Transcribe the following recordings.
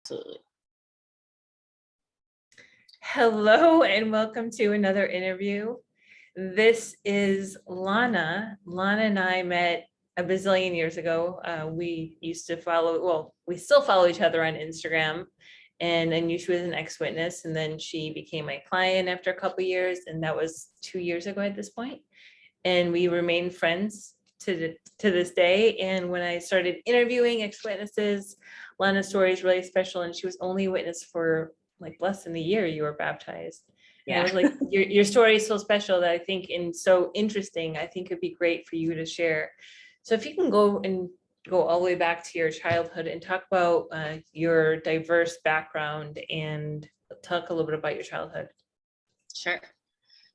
Absolutely. Hello and welcome to another interview. This is Lona. Lona and I met a bazillion years ago. We used to we still follow each other on Instagram. And I knew she was an ex-witness, and then she became my client after a couple of years, and that was 2 years ago at this point. And we remain friends to this day. And when I started interviewing ex-witnesses, Lona's story is really special, and she was only a witness for like less than a year. You were baptized. And I was like, your story is so special that I think, and so interesting, I think it'd be great for you to share. So if you can go all the way back to your childhood and talk about your diverse background and talk a little bit about your childhood. Sure.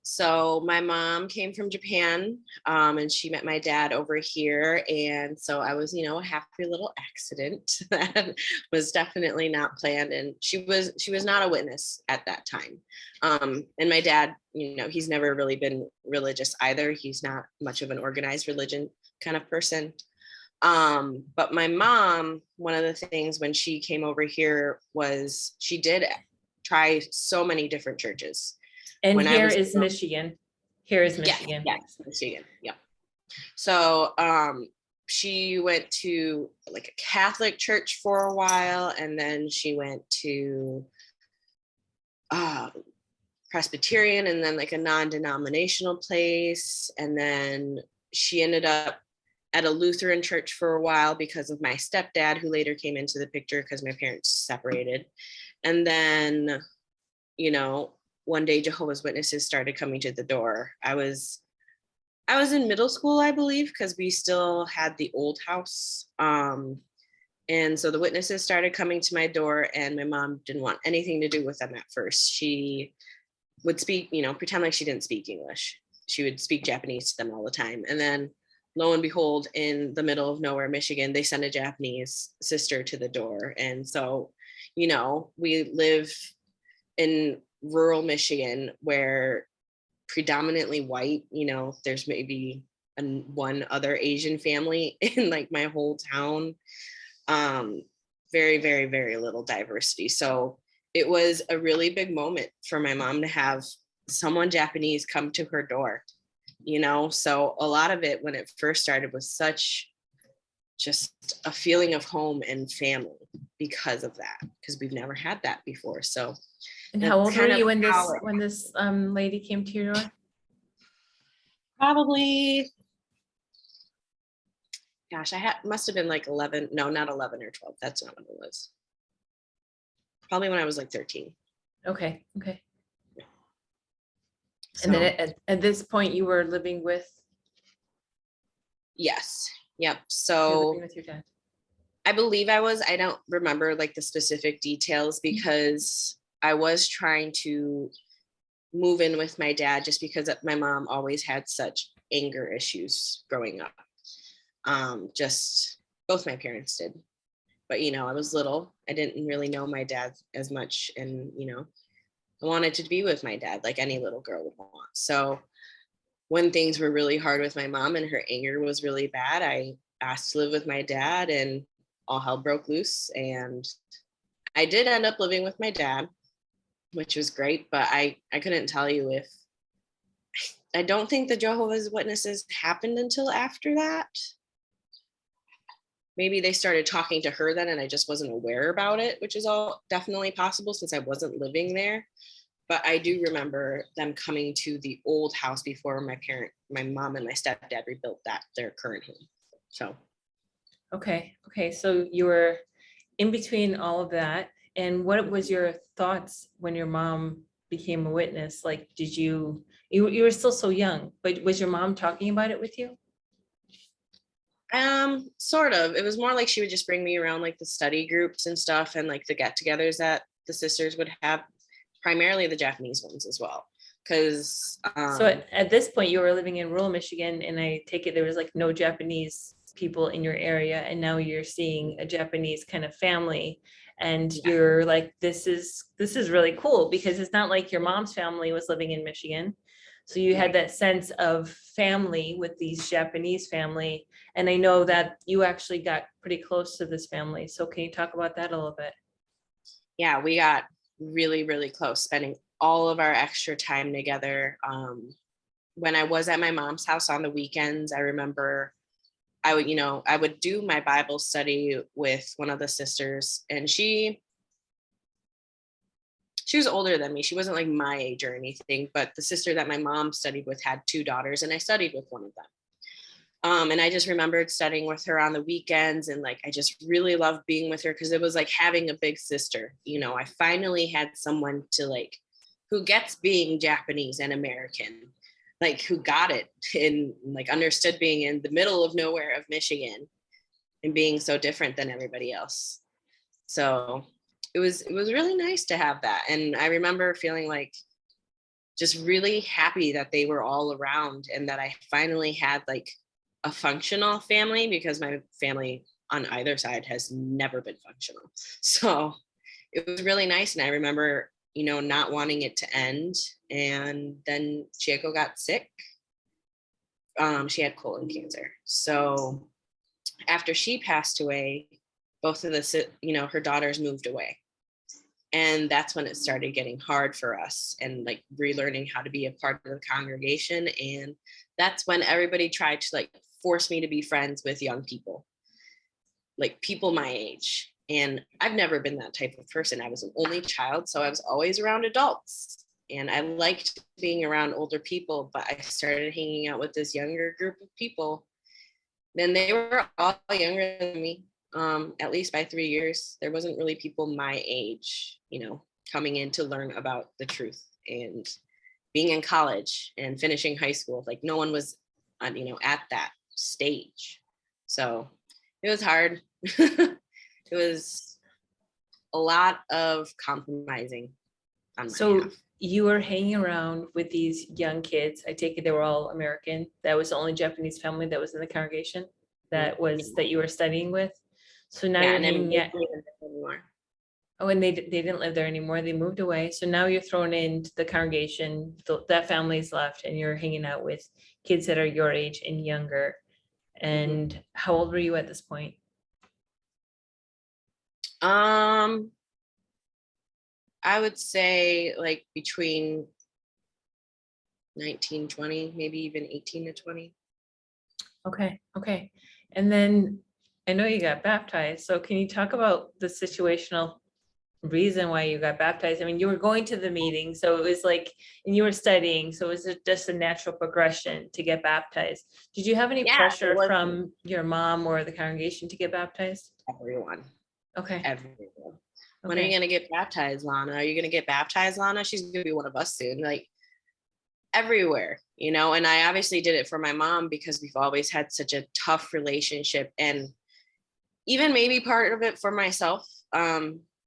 So my mom came from Japan, and she met my dad over here. And so I was, a happy little accident that was definitely not planned. And she was not a witness at that time. And my dad, he's never really been religious either. He's not much of an organized religion kind of person. But my mom, one of the things when she came over here was she did try so many different churches. And here is Michigan. Here is Michigan. Yes, Michigan. Yeah. So she went to like a Catholic church for a while, and then she went to Presbyterian, and then like a non-denominational place. And then she ended up at a Lutheran church for a while because of my stepdad, who later came into the picture because my parents separated. And then, one day Jehovah's Witnesses started coming to the door. I was in middle school, I believe, because we still had the old house. And so the witnesses started coming to my door, and my mom didn't want anything to do with them at first. She would speak, pretend like she didn't speak English. She would speak Japanese to them all the time. And then lo and behold, in the middle of nowhere, Michigan, they sent a Japanese sister to the door. And so, we live in rural Michigan where predominantly white, there's maybe one other Asian family in like my whole town. Very, very, very little diversity. So it was a really big moment for my mom to have someone Japanese come to her door, so a lot of it when it first started was such just a feeling of home and family because of that, because we've never had that before. So. And how old were you when this lady came to your door? Probably, gosh, must have been like 11. No, not 11 or 12. That's not what it was. Probably when I was like 13. Okay. Yeah. So, and then at this point you were living with? Yes. Yep. So living with your dad. I believe I don't remember like the specific details because I was trying to move in with my dad just because my mom always had such anger issues growing up. Just both my parents did. But, I was little. I didn't really know my dad as much. And, I wanted to be with my dad like any little girl would want. So when things were really hard with my mom and her anger was really bad, I asked to live with my dad, and all hell broke loose. And I did end up living with my dad, which was great, but I couldn't tell you if, I don't think the Jehovah's Witnesses happened until after that. Maybe they started talking to her then and I just wasn't aware about it, which is all definitely possible since I wasn't living there. But I do remember them coming to the old house before my mom and my stepdad rebuilt their current home. So. Okay. So you were in between all of that. And what was your thoughts when your mom became a witness? Like, did you were still so young, but was your mom talking about it with you? Sort of. It was more like she would just bring me around like the study groups and stuff and like the get-togethers that the sisters would have, primarily the Japanese ones as well. Because so at this point you were living in rural Michigan, and I take it there was like no Japanese people in your area, and now you're seeing a Japanese kind of family, and you're like, this is really cool, because it's not like your mom's family was living in Michigan. So you had that sense of family with these Japanese family. And I know that you actually got pretty close to this family. So can you talk about that a little bit? yeah, we got really, really close, spending all of our extra time together. When I was at my mom's house on the weekends, I remember I would do my Bible study with one of the sisters, and she was older than me. She wasn't like my age or anything, but the sister that my mom studied with had 2 daughters, and I studied with one of them. And I just remembered studying with her on the weekends, and like I just really loved being with her because it was like having a big sister. I finally had someone to like who gets being Japanese and American, like who got it and like understood being in the middle of nowhere of Michigan and being so different than everybody else. So it was really nice to have that. And I remember feeling like just really happy that they were all around and that I finally had like a functional family, because my family on either side has never been functional. So it was really nice. And I remember, not wanting it to end. And then Chieko got sick. She had colon cancer. So after she passed away, both of her daughters moved away. And that's when it started getting hard for us and like relearning how to be a part of the congregation. And that's when everybody tried to like force me to be friends with young people, like people my age. And I've never been that type of person. I was an only child, so I was always around adults. And I liked being around older people, but I started hanging out with this younger group of people. Then they were all younger than me, at least by 3 years. There wasn't really people my age, coming in to learn about the truth and being in college and finishing high school. Like no one was, at that stage. So it was hard. It was a lot of compromising on my So behalf. you were hanging around with these young kids. I take it they were all American. That was the only Japanese family that was in the congregation that you were studying with. So now Yeah, you're and then hanging out. anymore. Oh, and they didn't live there anymore. They moved away. So now you're thrown into the congregation. That family's left, and you're hanging out with kids that are your age and younger. And how old were you at this point? I would say like between 19, 20, maybe even 18 to 20. Okay. And then I know you got baptized. So can you talk about the situational reason why you got baptized? I mean, you were going to the meeting, so it was like, and you were studying, so was it just a natural progression to get baptized? Did you have any Yeah, pressure from your mom or the congregation to get baptized? everyone. Okay. Everyone. When are you gonna get baptized, Lana? Are you gonna get baptized, Lana? She's gonna be one of us soon. Like everywhere, and I obviously did it for my mom because we've always had such a tough relationship, and even maybe part of it for myself,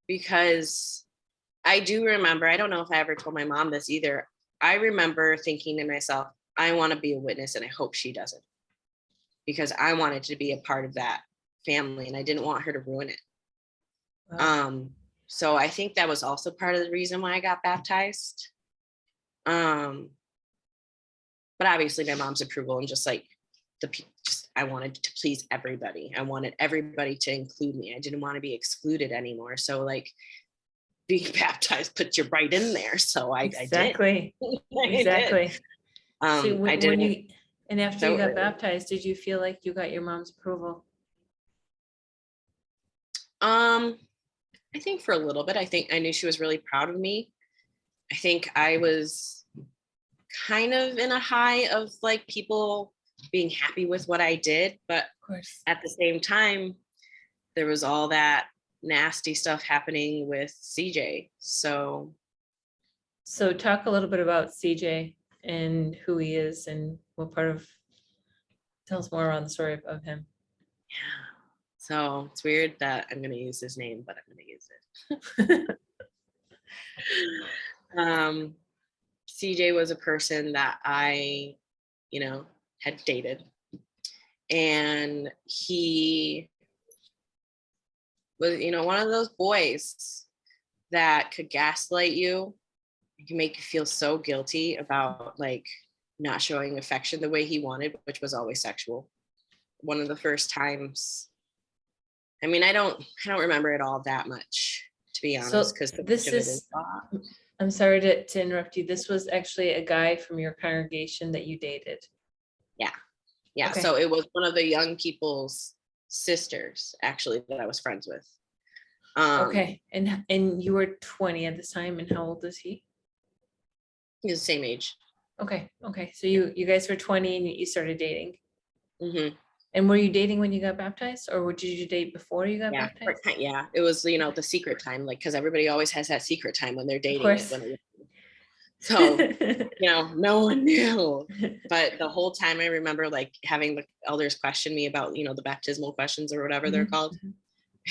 because I do remember, I don't know if I ever told my mom this either. I remember thinking to myself, I want to be a witness and I hope she doesn't, because I wanted to be a part of that family and I didn't want her to ruin it. Wow. So I think that was also part of the reason why I got baptized. But obviously my mom's approval and just like I wanted to please everybody. I wanted everybody to include me. I didn't want to be excluded anymore. So like being baptized put you right in there. So I did. Exactly. I So when you, and after so you got early. baptized, did you feel like you got your mom's approval? I think for a little bit, I think I knew she was really proud of me. I think I was kind of in a high of like people being happy with what I did, but Of course. at the same time, there was all that nasty stuff happening with CJ. So talk a little bit about CJ and who he is and what part of, tell us more around the story of him. yeah. So it's weird that I'm going to use his name, but I'm going to use it. CJ was a person that I, had dated. And he was, one of those boys that could gaslight you. He can make you feel so guilty about like not showing affection the way he wanted, which was always sexual. One of the first times, I mean, I don't remember it all that much, to be So honest, because this is, I'm sorry to interrupt you. This was actually a guy from your congregation that you dated. yeah. Yeah. Okay. So it was one of the young people's sisters, actually, that I was friends with. Okay. And you were 20 at this time, and how old is he? He's the same age. Okay. Okay. So you guys were 20 and you started dating. Mm-hmm. And were you dating when you got baptized, or did you date before you got Yeah. baptized? Yeah. It was, the secret time, like, because everybody always has that secret time when they're Of dating. course. So, no one knew. But the whole time I remember like having the elders question me about, the baptismal questions or whatever they're called.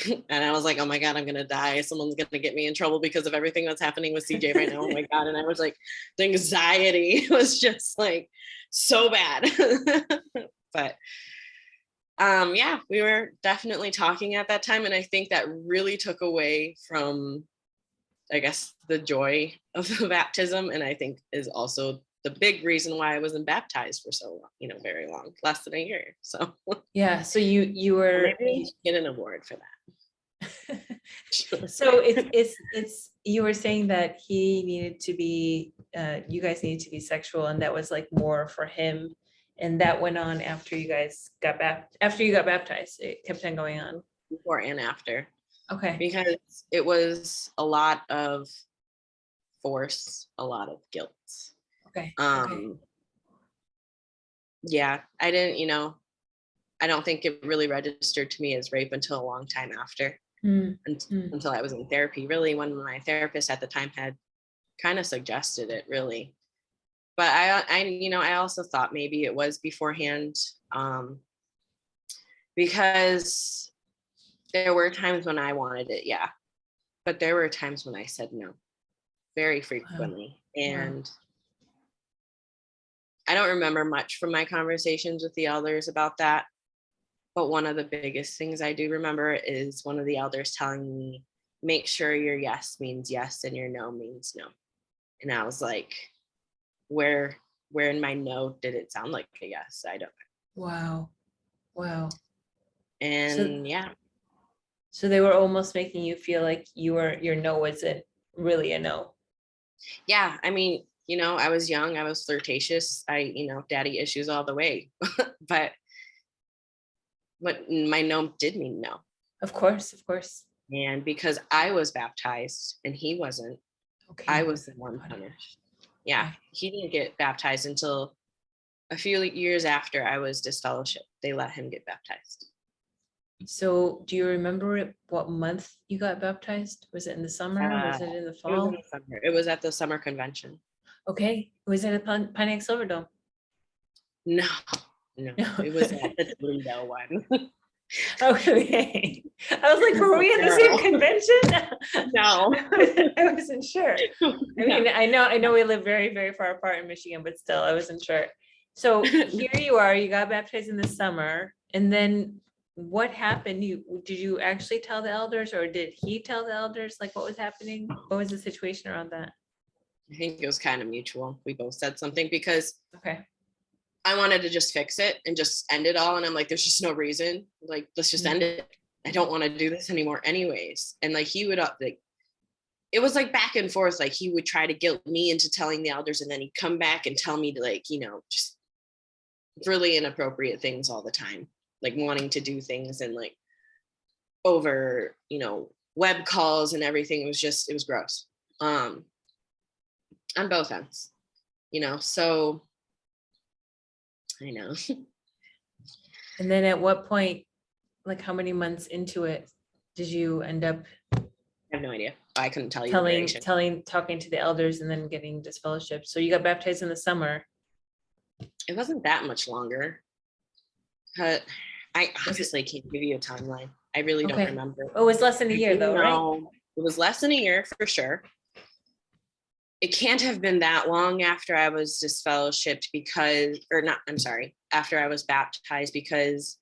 And I was like, oh my God, I'm going to die. Someone's going to get me in trouble because of everything that's happening with CJ right now. Oh my God. And I was like, the anxiety was just like so bad. But yeah, we were definitely talking at that time. And I think that really took away from, I guess, the joy of the baptism. And I think is also the big reason why I wasn't baptized for so long, very long, less than a year. So Yeah. So you were, maybe you should get an award for that. so it's you were saying that he needed to be, you guys needed to be sexual, and that was like more for him, and that went on after you guys got after you got baptized. It kept on going on. Before and after. Okay. Because it was a lot of force, a lot of guilt. Okay. Yeah, I didn't, I don't think it really registered to me as rape until a long time after. Until I was in therapy, really, when my therapist at the time had kind of suggested it, really. But I also thought maybe it was beforehand, because there were times when I wanted it, yeah, but there were times when I said no, very frequently. Wow. And I don't remember much from my conversations with the elders about that. But one of the biggest things I do remember is one of the elders telling me, make sure your yes means yes and your no means no. And I was like, where in my no did it sound like a yes? I don't know. Wow. And yeah. So they were almost making you feel like your no wasn't really a no. Yeah. I mean, I was young, I was flirtatious. Daddy issues all the way. but my no did mean no. Of course. And because I was baptized and he wasn't, I was the one punished. Yeah. Okay. He didn't get baptized until a few years after I was disfellowshipped. They let him get baptized. So do you remember what month you got baptized? Was it in the summer? Was it in the fall? It was in the summer. It was at the summer convention. Okay. Was it at Pontiac Silverdome? No, it was at the Toledo one. Okay. I was like, were we in the same convention? No. I wasn't sure. I mean, I know we live very, very far apart in Michigan, but still, I wasn't sure. So here you are, you got baptized in the summer, and then what happened? Did you actually tell the elders, or did he tell the elders like what was happening? What was the situation around that? I think it was kind of mutual. We both said something because okay. I wanted to just fix it and just end it all. And I'm like, there's just no reason. Like, let's just end it. I don't want to do this anymore anyways. And like, he would it was like back and forth. Like he would try to guilt me into telling the elders, and then he'd come back and tell me to just really inappropriate things all the time, like wanting to do things and like over, web calls and everything. It was gross. On both ends, so I know. And then at what point, like how many months into it, did you end up? I have no idea. I couldn't tell you. Talking to the elders and then getting disfellowship. So you got baptized in the summer. It wasn't that much longer. I obviously can't give you a timeline. I really don't remember. It was less than a year though, right? It was less than a year for sure. It can't have been that long after I was disfellowshipped after I was baptized, because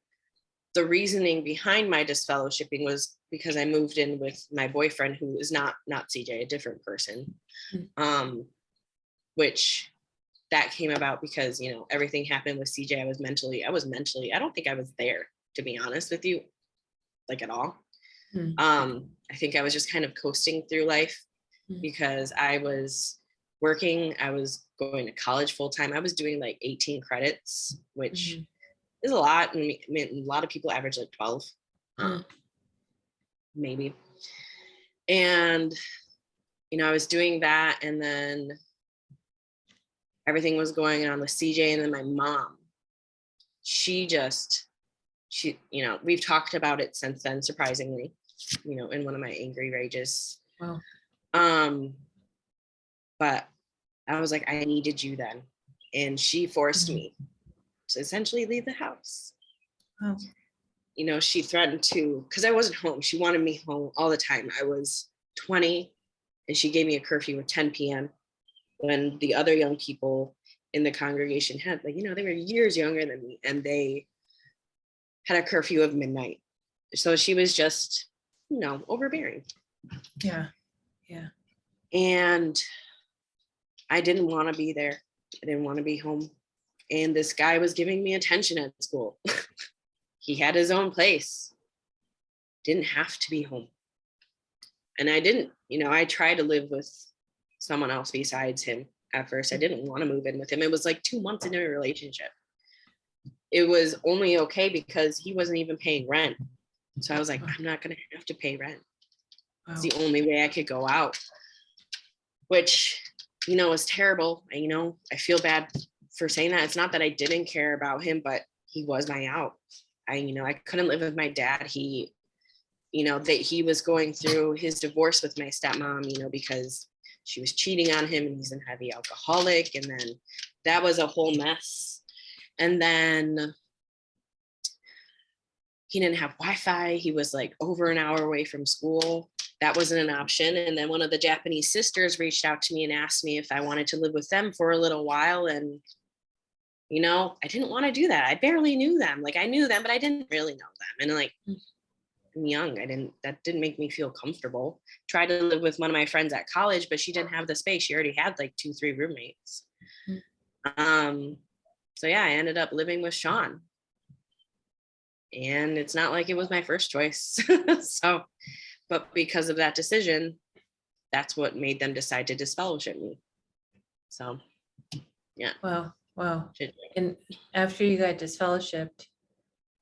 the reasoning behind my disfellowshipping was because I moved in with my boyfriend, who is not CJ, a different person. Which that came about because, everything happened with CJ. I was mentally, I don't think I was there, to be honest with you, like at all. I think I was just kind of coasting through life because I was working. I was going to college full time. I was doing like 18 credits, which is a lot. And I mean, a lot of people average like 12, maybe. And, I was doing that, and then everything was going on with CJ. And then my mom, she, we've talked about it since then, surprisingly, in one of my angry rages. Wow. But I was like, I needed you then. And she forced me to essentially leave the house. Wow. She threatened to, because I wasn't home. She wanted me home all the time. I was 20, and she gave me a curfew at 10 p.m. when the other young people in the congregation had, they were years younger than me, and they had a curfew of midnight. So she was just, overbearing. Yeah. Yeah. And I didn't want to be there. I didn't want to be home. And this guy was giving me attention at school. He had his own place. Didn't have to be home. And I didn't, I tried to live with someone else besides him at first. I didn't want to move in with him. It was like 2 months into a relationship. It was only okay because he wasn't even paying rent. So I was like, I'm not going to have to pay rent. Wow. It's the only way I could go out, which, was terrible. I feel bad for saying that. It's not that I didn't care about him, but he was my out. I couldn't live with my dad. He was going through his divorce with my stepmom, because she was cheating on him, and he's a heavy alcoholic. And then that was a whole mess. And then he didn't have Wi-Fi. He was like over an hour away from school. That wasn't an option. And then one of the Japanese sisters reached out to me and asked me if I wanted to live with them for a little while. And, I didn't want to do that. I barely knew them. Like, I knew them, but I didn't really know them. And I'm young. That didn't make me feel comfortable. Tried to live with one of my friends at college, but she didn't have the space. She already had like 2-3 roommates. So yeah, I ended up living with Sean. And it's not like it was my first choice. But because of that decision, that's what made them decide to disfellowship me. So, yeah. Wow. And after you got disfellowshipped,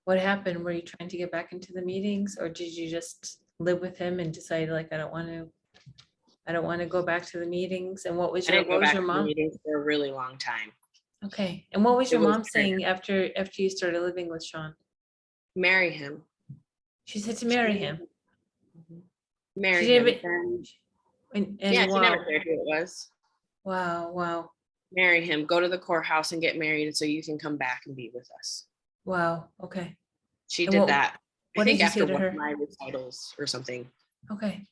what happened? Were you trying to get back into the meetings, or did you just live with him and decide, like, I don't want to go back to the meetings? And what was your mom? Meetings for a really long time. Okay. And what was your mom saying after you started living with Sean? Marry him. She said to marry him. Marry him. And yeah, wow. She never cared who it was. Wow. Marry him. Go to the courthouse and get married so you can come back and be with us. Wow. Okay. She did that. I think after one of my recitals or something. Okay.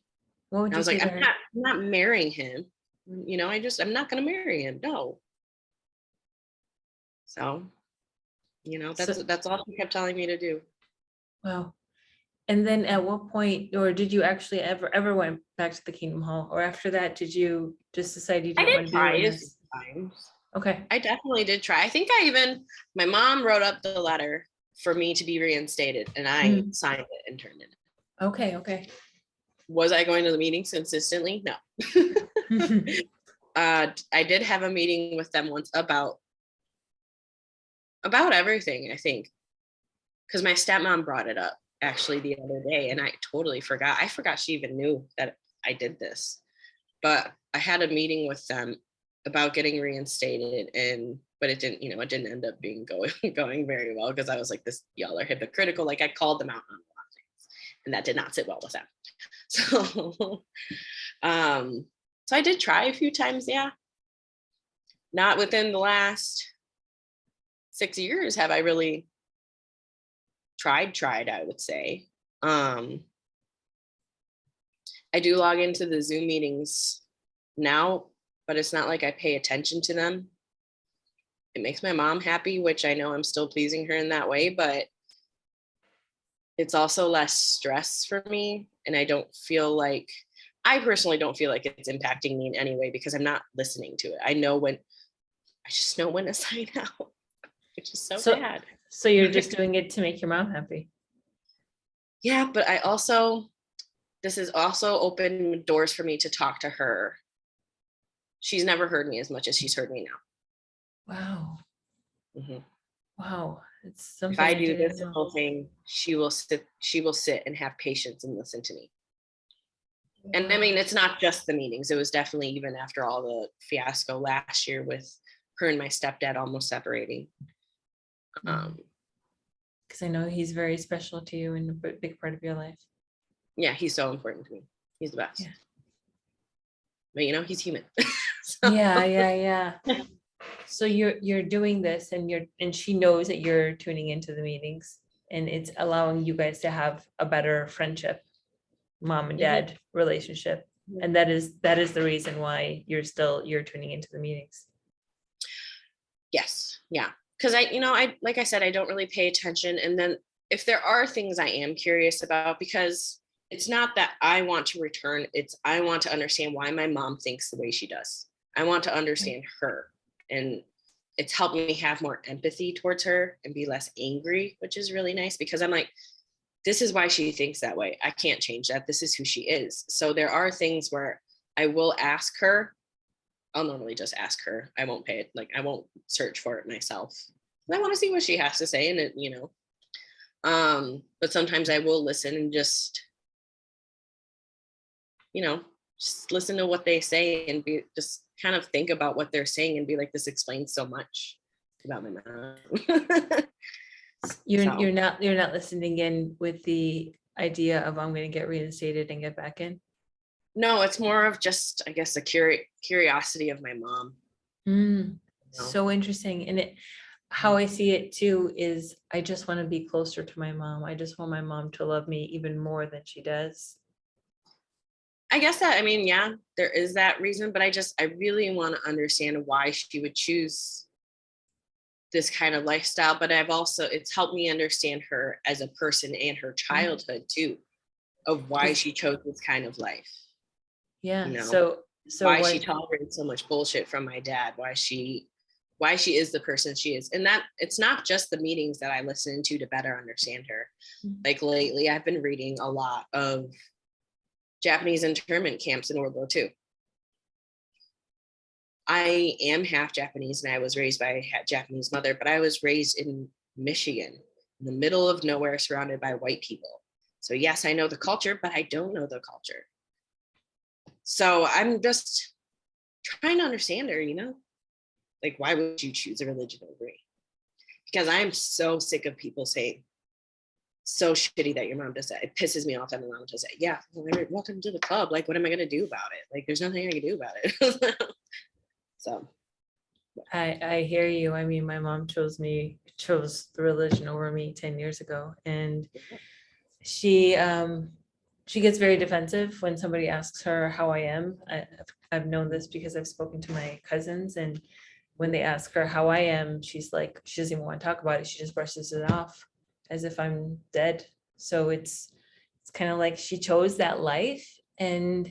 What would you say to her? I'm not marrying him. I'm not going to marry him. No. So, that's all she kept telling me to do. Wow. And then at what point, or did you actually ever went back to the Kingdom Hall, or after that, did you just decide you didn't want to do this? Times. Okay. I definitely did try. I think my mom wrote up the letter for me to be reinstated, and I signed it and turned it in. Okay. Was I going to the meetings consistently? No. I did have a meeting with them once about everything, I think, because my stepmom brought it up actually the other day, and I totally forgot. I forgot she even knew that I did this. But I had a meeting with them about getting reinstated, but it didn't, it didn't end up going very well, because I was like, y'all are hypocritical. Like, I called them out on a lot of things, and that did not sit well with them. So, so I did try a few times. Yeah. Not within the last 6 years have I really tried, I would say. I do log into the Zoom meetings now, but it's not like I pay attention to them. It makes my mom happy, which I know I'm still pleasing her in that way, but it's also less stress for me. And I personally don't feel like it's impacting me in any way, because I'm not listening to it. I just know when to sign out, which is so bad. So you're just doing it to make your mom happy. Yeah, but I also, this has also opened doors for me to talk to her. She's never heard me as much as she's heard me now. Wow. Mm-hmm. Wow. It's If something I I do didn't this know. whole thing, she will sit and have patience and listen to me. And I mean, it's not just the meetings. It was definitely even after all the fiasco last year with her and my stepdad almost separating. Because I know he's very special to you and a big part of your life. Yeah, he's so important to me. He's the best. Yeah. But you know, he's human. So. Yeah. So you're doing this, and she knows that you're tuning into the meetings, and it's allowing you guys to have a better friendship, mom and dad relationship. And that is the reason why you're tuning into the meetings. Yes. Yeah. Because I like I said, I don't really pay attention. And then if there are things I am curious about, because it's not that I want to return, it's I want to understand why my mom thinks the way she does. I want to understand her. And it's helped me have more empathy towards her and be less angry, which is really nice, because I'm like, this is why she thinks that way. I can't change that. This is who she is. So there are things where I will ask her. I'll normally just ask her. I won't pay it. Like, I won't search for it myself. I want to see what she has to say. And it, but sometimes I will listen and just listen to what they say and just kind of think about what they're saying and be like, this explains so much about my mom. You're not listening in with the idea of I'm going to get reinstated and get back in. No, it's more of just, I guess, a curiosity of my mom. So interesting. And how I see it too is I just want to be closer to my mom. I just want my mom to love me even more than she does. I guess that, yeah, there is that reason, but I really want to understand why she would choose this kind of lifestyle. But it's helped me understand her as a person and her childhood too, of why she chose this kind of life. Yeah. So why she tolerated so much bullshit from my dad, why she is the person she is. And that it's not just the meetings that I listen to better understand her. Like lately, I've been reading a lot of Japanese internment camps in World War II. I am half Japanese and I was raised by a Japanese mother, but I was raised in Michigan, in the middle of nowhere, surrounded by white people. So yes, I know the culture, but I don't know the culture. So I'm just trying to understand her, like, why would you choose a religion over me? Because I'm so sick of people saying, so shitty that your mom does that. It pisses me off that my mom does that. Yeah, welcome to the club. Like, what am I going to do about it? Like, there's nothing I can do about it. So. I hear you. My mom chose the religion over me 10 years ago. And she gets very defensive when somebody asks her how I am. I've known this because I've spoken to my cousins, and when they ask her how I am, she's like, she doesn't even want to talk about it. She just brushes it off as if I'm dead. So it's kind of like she chose that life. And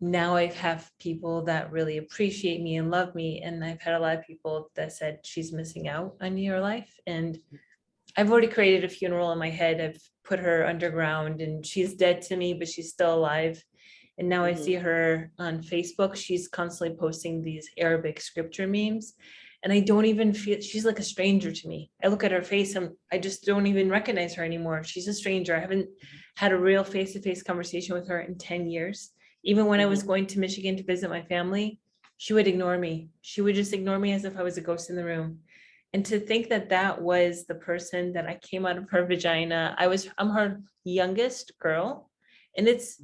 now I have people that really appreciate me and love me. And I've had a lot of people that said she's missing out on your life. And I've already created a funeral in my head. I've put her underground and she's dead to me, but she's still alive. And now I see her on Facebook. She's constantly posting these Arabic scripture memes. And I don't even feel, she's like a stranger to me. I look at her face and I just don't even recognize her anymore. She's a stranger. I haven't had a real face-to-face conversation with her in 10 years. Even when I was going to Michigan to visit my family, she would ignore me. She would just ignore me as if I was a ghost in the room. And to think that that was the person that I came out of her vagina. I'm her youngest girl. And it's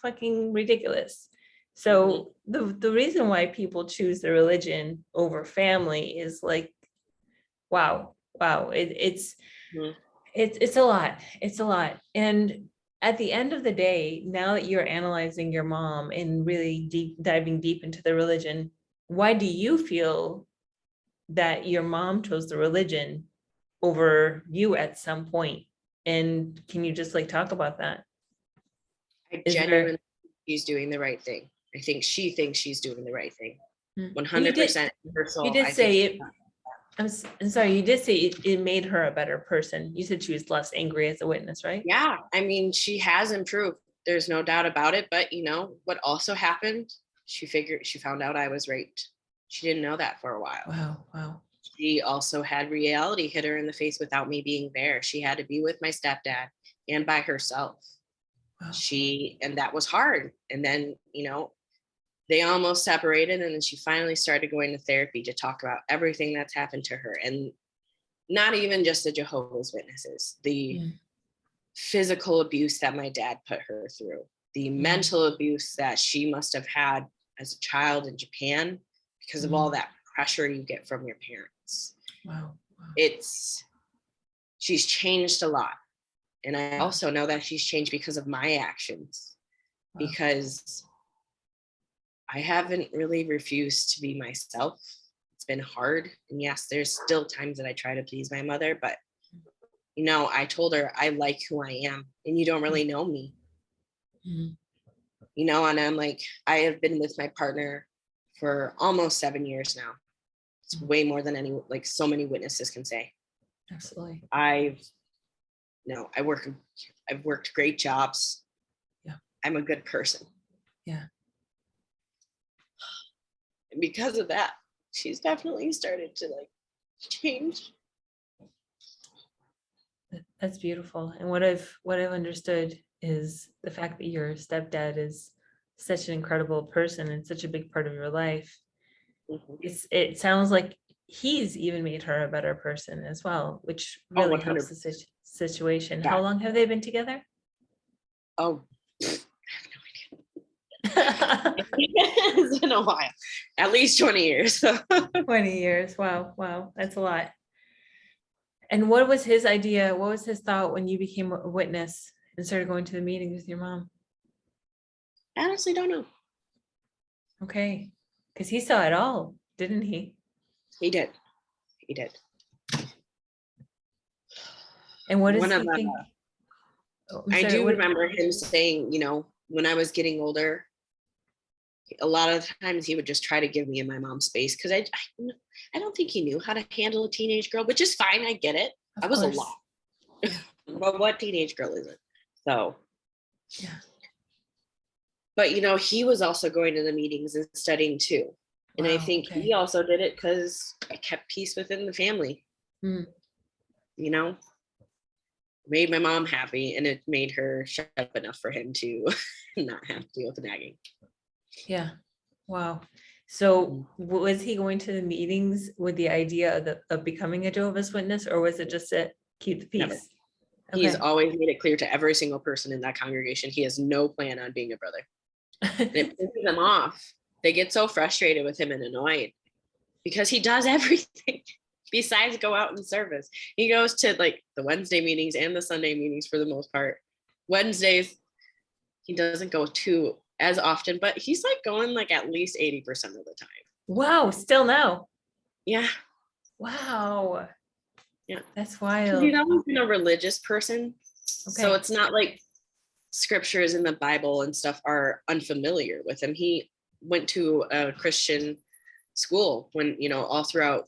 fucking ridiculous. So the reason why people choose the religion over family is like, wow. It's a lot. It's a lot. And at the end of the day, now that you're analyzing your mom and really diving deep into the religion, why do you feel that your mom chose the religion over you at some point? And can you just talk about that? I genuinely think she's doing the right thing. I think she thinks she's doing the right thing. 100% her soul. You did say it. I'm sorry, you did say it made her a better person. You said she was less angry as a witness, right? Yeah, she has improved. there's no doubt about it. But what also happened? She found out I was raped. She didn't know that for a while. Wow. She also had reality hit her in the face without me being there. She had to be with my stepdad and by herself. Wow. And that was hard. And then, they almost separated, and then she finally started going to therapy to talk about everything that's happened to her. And not even just the Jehovah's Witnesses, the physical abuse that my dad put her through, the mental abuse that she must have had as a child in Japan because of all that pressure you get from your parents. Wow. She's changed a lot. And I also know that she's changed because of my actions, because I haven't really refused to be myself. It's been hard. And yes, there's still times that I try to please my mother, but I told her I like who I am and you don't really know me. And I'm like, I have been with my partner for almost 7 years now. It's way more than so many witnesses can say. Absolutely. I've worked great jobs. Yeah. I'm a good person. Yeah. And because of that, she's definitely started to change. That's beautiful. And what I've understood is the fact that your stepdad is such an incredible person and such a big part of your life. It sounds like he's even made her a better person as well, which really helps the situation. Yeah. How long have they been together? Oh, it's been a while, at least 20 years. 20 years. Wow. That's a lot. And what was his idea? What was his thought when you became a witness and started going to the meetings with your mom? I honestly don't know. Okay. Because he saw it all, didn't he? He did. And what does he think? I do remember him saying, when I was getting older, a lot of times he would just try to give me and my mom space because I don't think he knew how to handle a teenage girl, which is fine. I get it. I was a lot. But what teenage girl is it? So, yeah. But, he was also going to the meetings and studying too. And I think he also did it because I kept peace within the family. Made my mom happy, and it made her shut up enough for him to not have to deal with the nagging. Yeah. Wow. So was he going to the meetings with the idea of becoming a Jehovah's Witness, or was it just to keep the peace? Never. He's always made it clear to every single person in that congregation he has no plan on being a brother. And it pisses them off. They get so frustrated with him and annoyed because he does everything besides go out in service. He goes to the Wednesday meetings and the Sunday meetings for the most part. Wednesdays, he doesn't go to as often, but he's going at least 80% of the time. Wow. Still now. Yeah. Wow. Yeah. That's wild. He's always been a religious person. Okay. So it's not like scriptures in the Bible and stuff are unfamiliar with him. He went to a Christian school when, all throughout,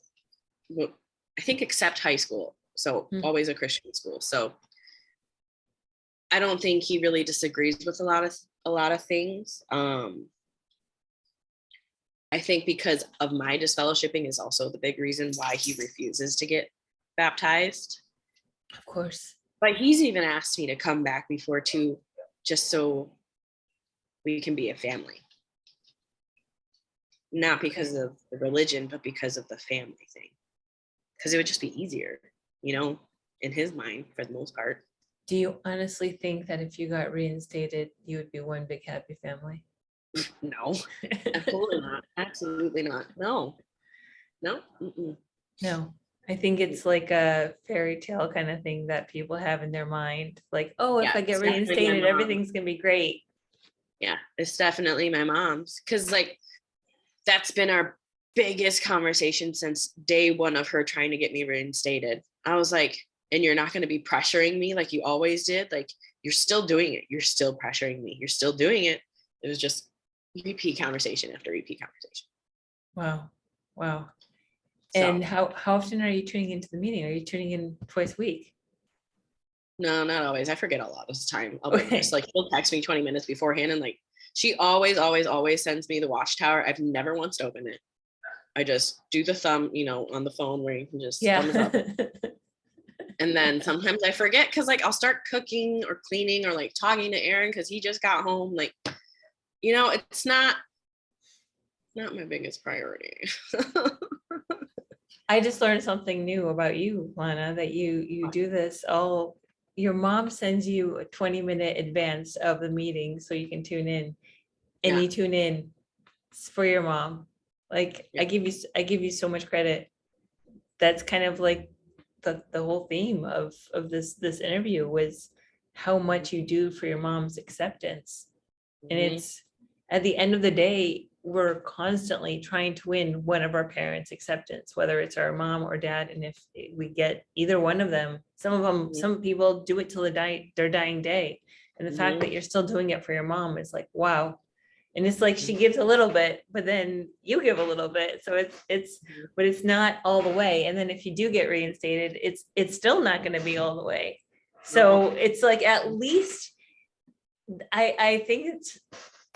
I think except high school. So always a Christian school. So I don't think he really disagrees with a lot of things. I think because of my disfellowshipping is also the big reason why he refuses to get baptized. Of course. But he's even asked me to come back before too, just so we can be a family. Not because of the religion, but because of the family thing. Because it would just be easier, in his mind for the most part. Do you honestly think that if you got reinstated, you would be one big happy family? No, absolutely not. Absolutely not. No. Mm-mm. No, I think it's like a fairy tale kind of thing that people have in their mind. Like, if I get reinstated, everything's going to be great. Yeah, it's definitely my mom's. Because that's been our biggest conversation since day one of her trying to get me reinstated. I was like, and you're not going to be pressuring me like you always did. You're still doing it. You're still pressuring me. You're still doing it. It was just repeat conversation after repeat conversation. Wow. And how often are you tuning into the meeting? Are you tuning in twice a week? No, not always. I forget a lot of the time. I'll be honest. Okay. Like she'll text me 20 minutes beforehand and like she always, always, always sends me the watchtower. I've never once opened it. I just do the thumb, on the phone where you can just thumbs up. Yeah. And then sometimes I forget because like I'll start cooking or cleaning or like talking to Aaron because he just got home. Like, it's not my biggest priority. I just learned something new about you, Lana, that you do this all. Your mom sends you a 20-minute advance of the meeting so you can tune in, and Yeah. you tune in for your mom. Like Yeah. I give you so much credit. That's kind of like the whole theme of this interview was how much you do for your mom's acceptance. And Mhm. it's at the end of the day, we're constantly trying to win one of our parents' acceptance, whether it's our mom or dad. And if we get either one of them, some people do it till their dying day. And the fact that you're still doing it for your mom is like, wow. And it's like she gives a little bit, but then you give a little bit. So but it's not all the way. And then if you do get reinstated, it's still not going to be all the way. So it's like at least I think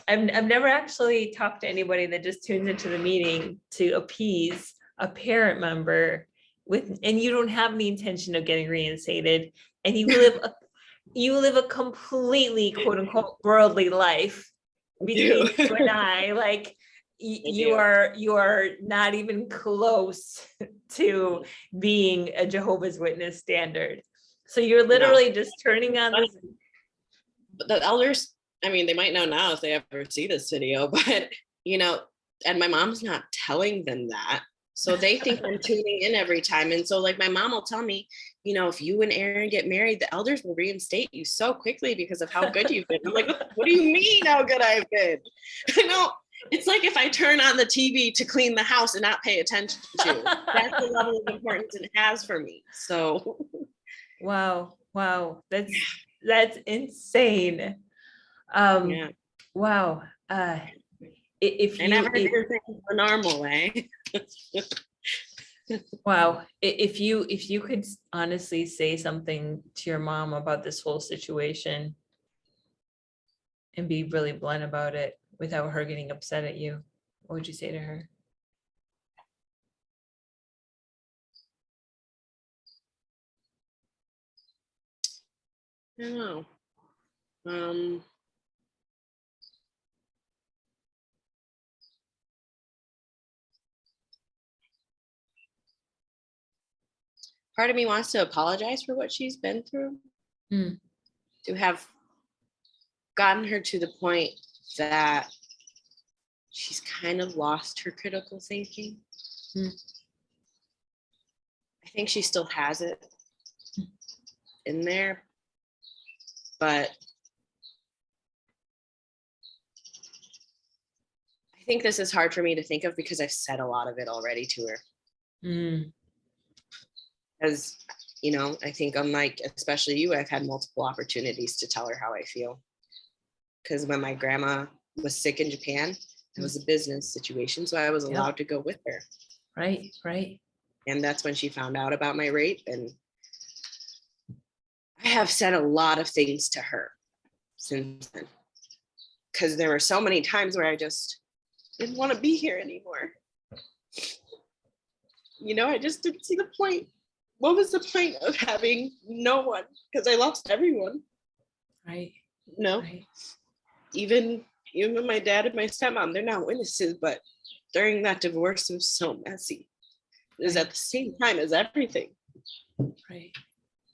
I've never actually talked to anybody that just tunes into the meeting to appease a parent member and you don't have the intention of getting reinstated, and you live a completely quote unquote worldly life between you and I. Like you are not even close to being a Jehovah's Witness standard. So you're literally just turning on this. But the elders, I mean, they might know now if they ever see this video, but and my mom's not telling them that. So they think I'm tuning in every time. And so like my mom will tell me, if you and Aaron get married, the elders will reinstate you so quickly because of how good you've been. I'm like, what do you mean how good I've been? It's like if I turn on the TV to clean the house and not pay attention to, that's the level of importance it has for me. So. Wow. That's insane. Yeah. Wow. If I you never do things the normal way. Wow. If you could honestly say something to your mom about this whole situation and be really blunt about it without her getting upset at you, what would you say to her? I don't know. Part of me wants to apologize for what she's been through. To have gotten her to the point that she's kind of lost her critical thinking. I think she still has it in there, but I think this is hard for me to think of because I've said a lot of it already to her. Because, I think unlike, especially you, I've had multiple opportunities to tell her how I feel. Because when my grandma was sick in Japan, it was a business situation, so I was allowed to go with her. Right. And that's when she found out about my rape. And I have said a lot of things to her since then. Because there were so many times where I just didn't want to be here anymore. I just didn't see the point. What was the point of having no one? Because I lost everyone. Right. Right. Even my dad and my stepmom, they're not witnesses, but during that divorce, it was so messy. It was at the same time as everything. Right.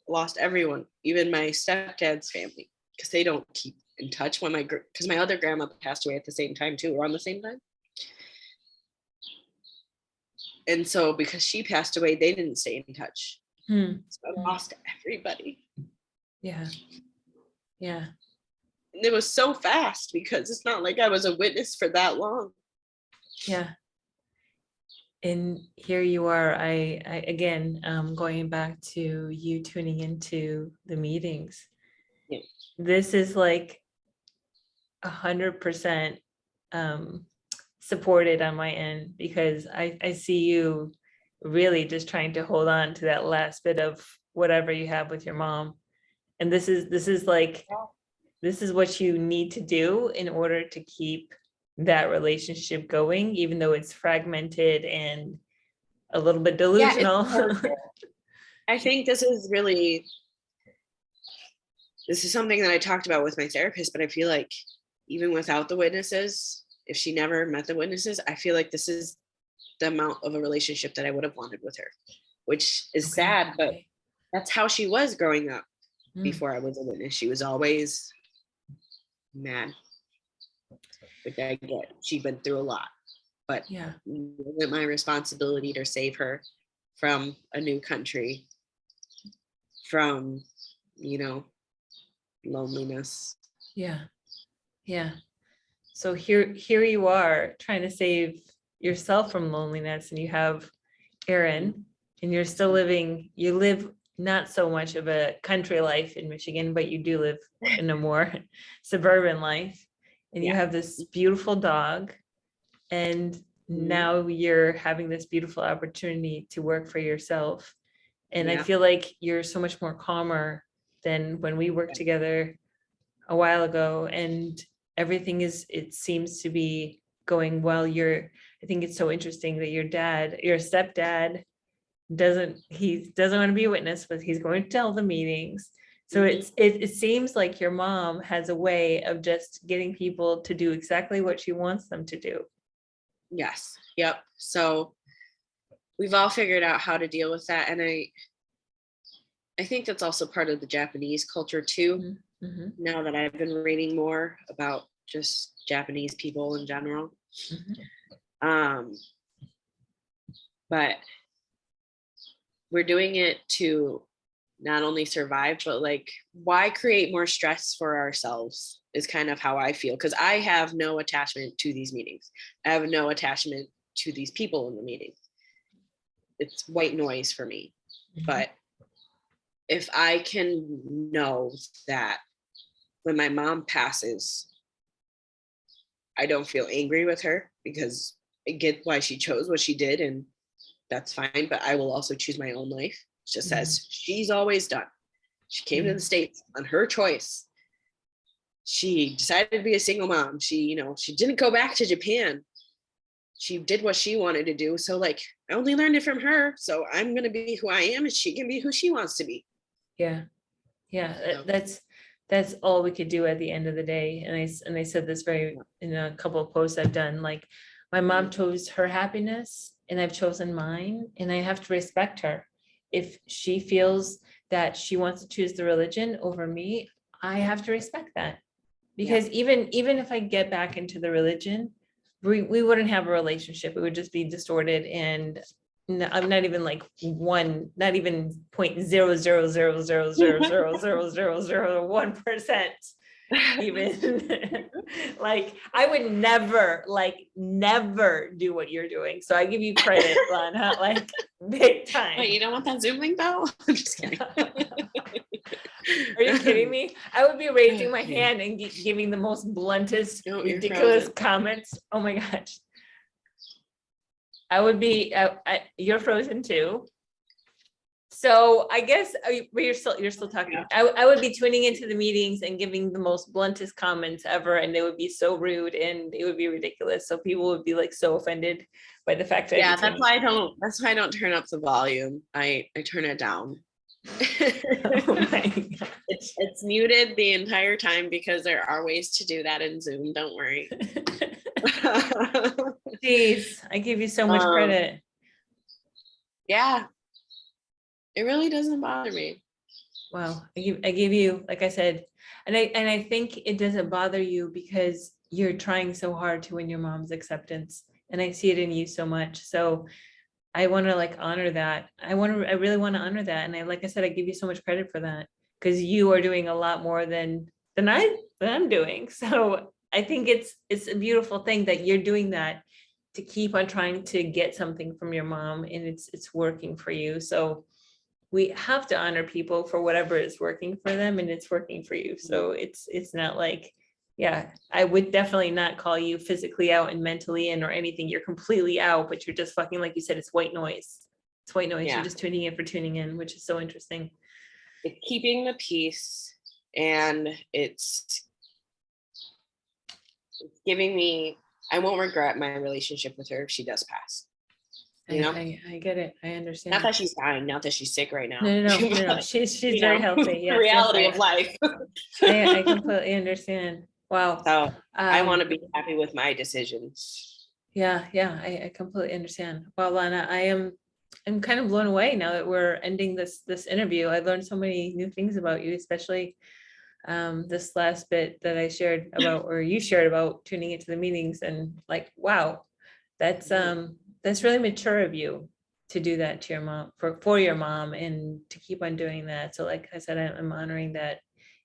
Lost everyone, even my stepdad's family, because they don't keep in touch. Because my other grandma passed away at the same time too, around the same time. And so because she passed away, they didn't stay in touch. So I lost everybody. Yeah. And it was so fast because it's not like I was a witness for that long. Yeah. And here you are, I again, going back to you tuning into the meetings. Yeah. This is like 100% supported on my end, because I see you really just trying to hold on to that last bit of whatever you have with your mom. And this is like, this is what you need to do in order to keep that relationship going, even though it's fragmented and a little bit delusional. I think this is something that I talked about with my therapist, but I feel like even without the witnesses, if she never met the witnesses, I feel like this is the amount of a relationship that I would have wanted with her, which is sad, but that's how she was growing up before I was a witness. She was always mad. Which I get. She'd been through a lot, but it wasn't my responsibility to save her from a new country, from, loneliness. Yeah. So here you are trying to save yourself from loneliness, and you have Aaron, and you're still you live not so much of a country life in Michigan, but you do live in a more suburban life, and you have this beautiful dog, and now you're having this beautiful opportunity to work for yourself. And I feel like you're so much more calmer than when we worked together a while ago, and everything it seems to be going well. I think it's so interesting that your stepdad doesn't want to be a witness, but he's going to tell the meetings. So it seems like your mom has a way of just getting people to do exactly what she wants them to do. Yes. Yep. So we've all figured out how to deal with that. And I think that's also part of the Japanese culture too. Mm-hmm. Now that I've been reading more about just Japanese people in general. Mm-hmm. But we're doing it to not only survive, but like, why create more stress for ourselves is kind of how I feel. Because I have no attachment to these meetings. I have no attachment to these people in the meeting. It's white noise for me. Mm-hmm. But if I can know that when my mom passes, I don't feel angry with her, because I get why she chose what she did, and that's fine. But I will also choose my own life, just as she's always done. She came to the States on her choice. She decided to be a single mom. She didn't go back to Japan. She did what she wanted to do. So like, I only learned it from her. So I'm going to be who I am, and she can be who she wants to be. Yeah. That's all we could do at the end of the day. And I said this in a couple of posts I've done, like, my mom chose her happiness and I've chosen mine, and I have to respect her. If she feels that she wants to choose the religion over me, I have to respect that. Because even if I get back into the religion, we wouldn't have a relationship. It would just be distorted, and I'm not even like not even 0.00000000001% even. Like, I would never do what you're doing. So I give you credit, Lona, like big time. Wait, you don't want that Zoom link though? I'm just kidding. Are you kidding me? I would be raising my hand and giving the most bluntest, ridiculous comments. Oh my gosh. I would be, you're frozen too. So I guess you're still talking. Yeah. I would be tuning into the meetings and giving the most bluntest comments ever, and they would be so rude and it would be ridiculous. So people would be like so offended by the fact that that's why I don't turn up the volume. I turn it down. Oh my God. It's muted the entire time, because there are ways to do that in Zoom. Don't worry. Jeez, I give you so much credit. Yeah. It really doesn't bother me. Wow. I give you, like I said, and I think it doesn't bother you because you're trying so hard to win your mom's acceptance, and I see it in you so much. So I want to honor that. I really want to honor that. And like I said, I give you so much credit for that, because you are doing a lot more than I'm doing. So I think it's a beautiful thing that you're doing that, to keep on trying to get something from your mom, and it's working for you. So we have to honor people for whatever is working for them, and it's working for you. So it's not like, I would definitely not call you physically out and mentally in or anything. You're completely out, but you're just fucking, like you said, it's white noise. It's white noise. Yeah. You're just tuning in for tuning in, which is so interesting. it's keeping the peace, and it's giving me, I won't regret my relationship with her if she does pass. You know, I get it. I understand. not that she's dying, not that she's sick right now. No. She's very healthy. The Yes, reality yes, of life. I completely understand. Wow. So I want to Um, be happy with my decisions. Yeah, I completely understand. Well, Lana, I'm kind of blown away now that we're ending this interview. I learned so many new things about you, especially this last bit that I shared about, or you shared about tuning into the meetings, and like, wow, that's really mature of you to do that to your mom, for your mom, and to keep on doing that. So like I said, I'm honoring that.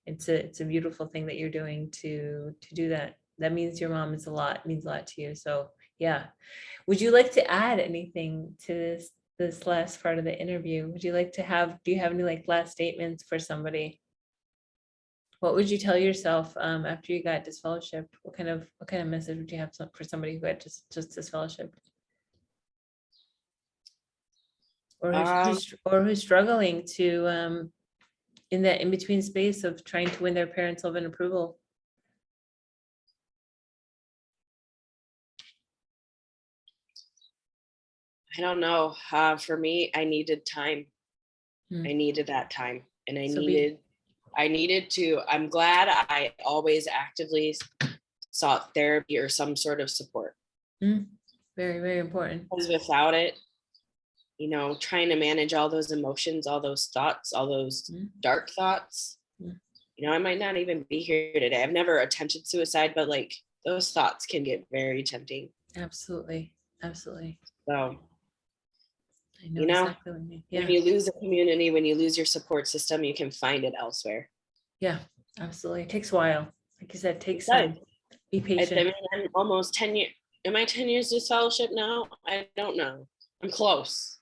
It's a beautiful thing that you're doing to do that. That means your mom is means a lot to you. So yeah. Would you like to add anything to this last part of the interview? Would you like to do you have any like last statements for somebody? What would you tell yourself after you got disfellowshipped? What kind of message would you have for somebody who had just disfellowshipped? Or who's struggling to in that in between space of trying to win their parents' love and approval? I don't know. For me, I needed time. Hmm. I needed that time, and I So needed to. I'm glad I always actively sought therapy or some sort of support. Very, very important. Because without it, trying to manage all those emotions, all those thoughts, all those dark thoughts, I might not even be here today. I've never attempted suicide, but like those thoughts can get very tempting. Absolutely. So, I know exactly what you mean. Yeah. When you lose a community, when you lose your support system, you can find it elsewhere. Yeah, absolutely. It takes a while. Like you said, it takes time. Be patient. I'm almost 10 years. Am I 10 years disfellowship now? I don't know. I'm close.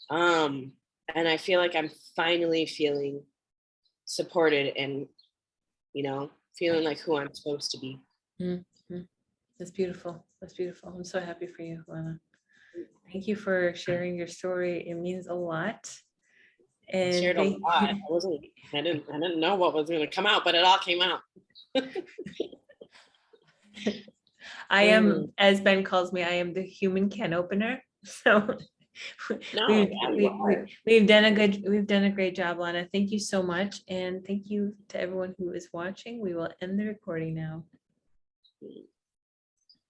And I feel like I'm finally feeling supported and, feeling like who I'm supposed to be. Mm-hmm. That's beautiful. I'm so happy for you, Lona. Thank you for sharing your story. It means a lot. And I shared a lot. I didn't know what was going to come out, but it all came out. I am, as Ben calls me, I am the human can opener. So we've done a great job, Lana. Thank you so much. And thank you to everyone who is watching. We will end the recording now.